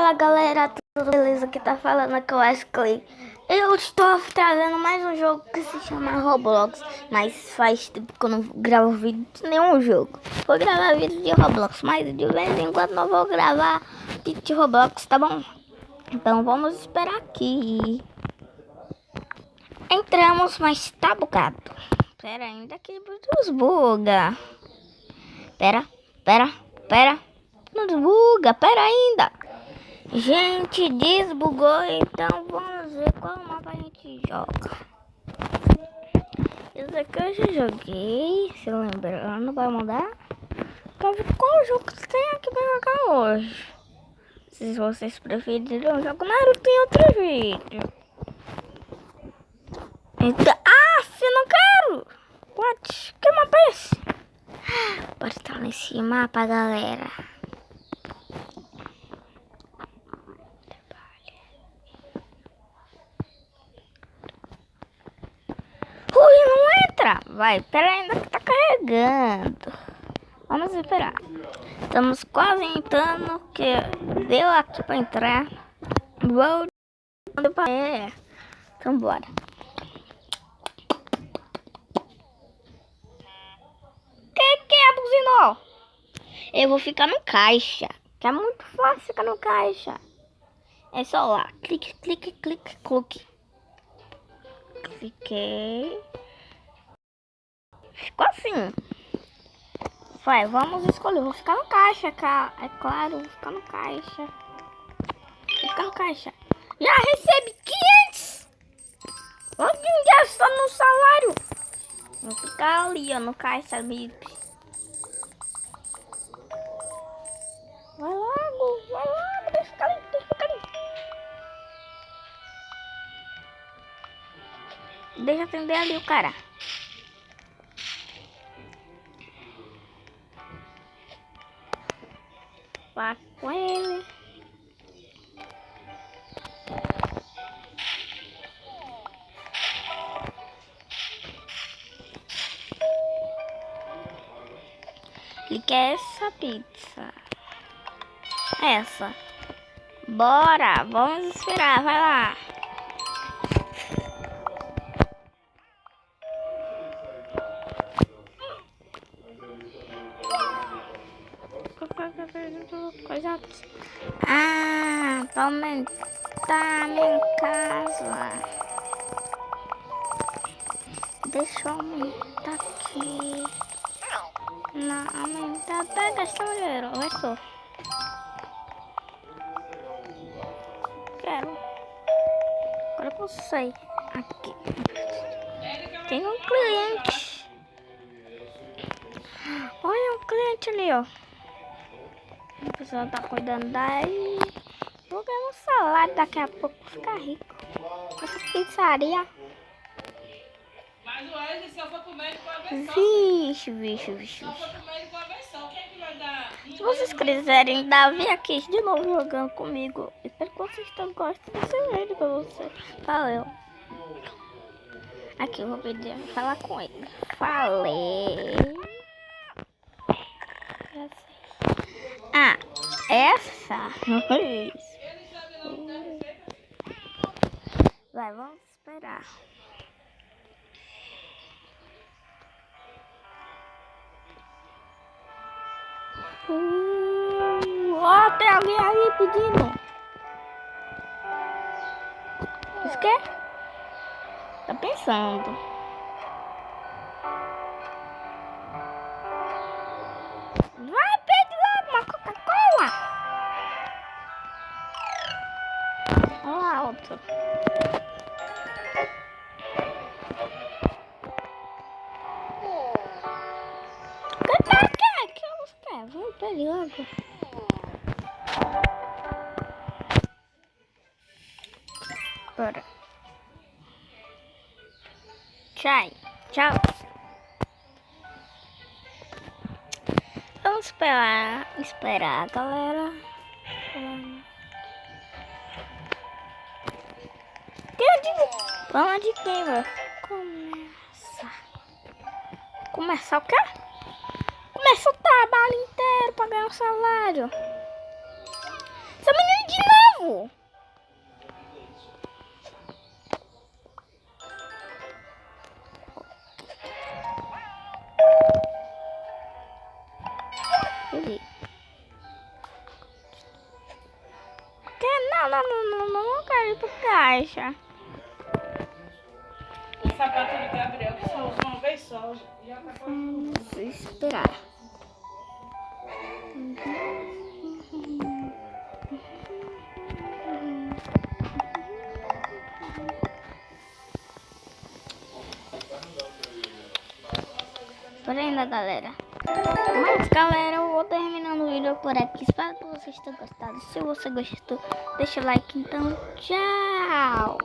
Fala galera, tudo beleza? Aqui tá falando aqui o Wesley. Eu estou trazendo mais um jogo que se chama Roblox, mas faz tempo que eu não gravo vídeo de nenhum jogo. Vou gravar vídeo de Roblox, mas de vez em quando não vou gravar vídeo de Roblox, tá bom? Então vamos esperar aqui. Entramos, mas tá bugado. Pera, ainda que nos buga. Pera. Não desbuga, pera ainda. Gente, desbugou, então vamos ver qual mapa a gente joga. Esse aqui eu já joguei, se lembrando, vai mudar. Qual jogo que tem aqui pra jogar hoje? Se vocês preferirem, eu jogo Naruto em outro vídeo. Então, se não quero! What? Que mapa é esse? Bora estar nesse mapa, galera. Não entra! Vai, pera ainda que tá carregando. Vamos esperar. Estamos quase entrando, que deu aqui pra entrar. Vou... Então bora. Que é, buzinou? Eu vou ficar no caixa, que é muito fácil ficar no caixa. É só lá, clique. Cliquei. Ficou assim. Vai, vamos escolher. Vou ficar no caixa, cara. É claro, vou ficar no caixa. Já recebi 500. Onde já estou no salário? Vou ficar ali, ó, no caixa, VIP. Vai logo, deixa eu ficar ali. Deixa eu atender ali o cara. Vá com ele. Que é essa pizza? Essa. Bora, vamos esperar, vai lá. Pra aumentar a minha casa. Deixa eu aumentar aqui. Não, aumentar, tá gastando dinheiro, vai só. Quero. Agora eu sair aqui. Tem um cliente. Olha um cliente ali, ó. A pessoa tá cuidando daí. Vou ganhar um salário daqui a pouco, ficar rico. Essa pizzaria. Mas o Wesley só foi pro médico uma vez só. Vixe. Só foi pro médico uma vez só. Quem é que vai dar? Se vocês quiserem dar, vem aqui de novo jogando comigo. Espero que vocês estão gostando desse vídeo pra vocês. Valeu. Aqui eu vou pedir pra falar com ele. Falei. Essa? Vai, vamos esperar. Tem alguém aí pedindo. Isso que? Tá pensando. Vai, pede logo uma Coca-Cola. Olha lá, outro. O que você quer? Vamos pedir logo. Bora. Tchau. Vamos esperar, galera. Vamos de quem, velho? Começar o quê? Começa o trabalho inteiro pra ganhar um salário. Essa menina de nada. burro. Ele. Não quero ir pro caixa. O sapato do Gabriel que só usa uma vez só. Já tá com... Vamos esperar. Por ainda, galera. Mas, galera, eu vou terminando o vídeo por aqui. Espero que vocês tenham gostado. Se você gostou, deixa o like. Então, tchau!